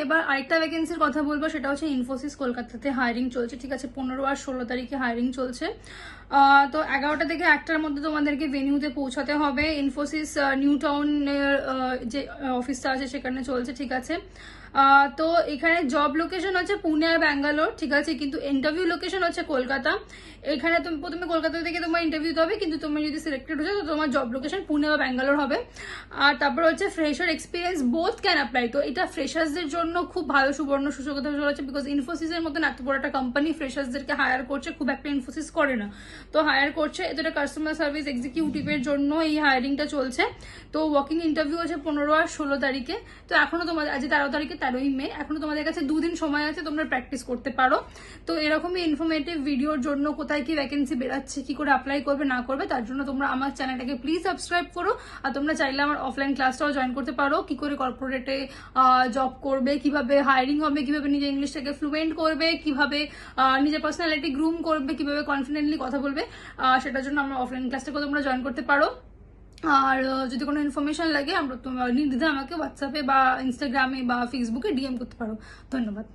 এবার আরেকটা ভ্যাকেন্সির কথা বলবো, সেটা হচ্ছে ইনফোসিস কলকাতাতে হায়ারিং চলছে, ঠিক আছে। 15 আর 16 তারিখে হায়ারিং চলছে। তো 11টা থেকে 1টার মধ্যে তোমাদেরকে ভেনিউতে পৌঁছাতে হবে। ইনফোসিস নিউ টাউন যে অফিসটা আছে সেখানে চলছে, ঠিক আছে। তো এখানে জব লোকেশন হচ্ছে পুনে আর ব্যাঙ্গালোর, ঠিক আছে, কিন্তু ইন্টারভিউ লোকেশন হচ্ছে কলকাতা। এখানে তুমি প্রথমে কলকাতা থেকে তোমার ইন্টারভিউ দিতে হবে, কিন্তু তুমি যদি সিলেক্টেড হয়ে যাও তো তোমার জব লোকেশন পুনে বা ব্যাঙ্গালোর হবে। আর তারপর হচ্ছে fresher experience both can apply. তো এটা ফ্রেশার্সদের জন্য খুব ভালো সুবর্ণ সুযোগ হতে চলেছে, বিকজ ইনফোসিসের মতন এত বড় একটা কোম্পানি ফ্রেশার্সদেরকে হায়ার করছে, খুব একটা ইনফোসিস করে না, তো হায়ার করছে। এটা কাস্টমার সার্ভিস এক্সিকিউটিভের জন্য এই হায়ারিংটা চলছে। তো ওয়ার্কিং ইন্টারভিউ আছে 15 আর 16 তারিখে। তো এখনো তোমাদের আজ 13 তারিখে 13ই মে, এখনো তোমাদের কাছে 2 দিন সময় আছে, তোমরা প্র্যাকটিস করতে পারো। তো এরকমই ইনফরমেটিভ ভিডিওর জন্য কোথায় কি ভ্যাকেন্সি বেরাচ্ছে, কি করে অ্যাপ্লাই করবে না করবে, তার জন্য তোমরা আমার চ্যানেলটাকে প্লিজ সাবস্ক্রাইব করো। আর তোমরা চাইলে আমার অফলাইন ক্লাসটাও জয়েন করতে পারো, কি করে কর্পোরেটে জব করবে, কিভাবে হায়ারিং হবে, কিভাবে নিজের ইংলিশটাকে ফ্লুয়েন্ট করবে, কিভাবে নিজের পার্সোনালিটি গ্রুম করবে, কিভাবে কনফিডেন্টলি কথা বলবে, সেটার জন্য আমার অফলাইন ক্লাসটাকে তোমরা জয়েন করতে পারো। আর যদি কোনো ইনফরমেশন লাগে আমরা নির্দ্বিধায় আমাকে হোয়াটসঅ্যাপে বা ইনস্টাগ্রামে বা ফেসবুকে ডিএম করতে পারো। ধন্যবাদ।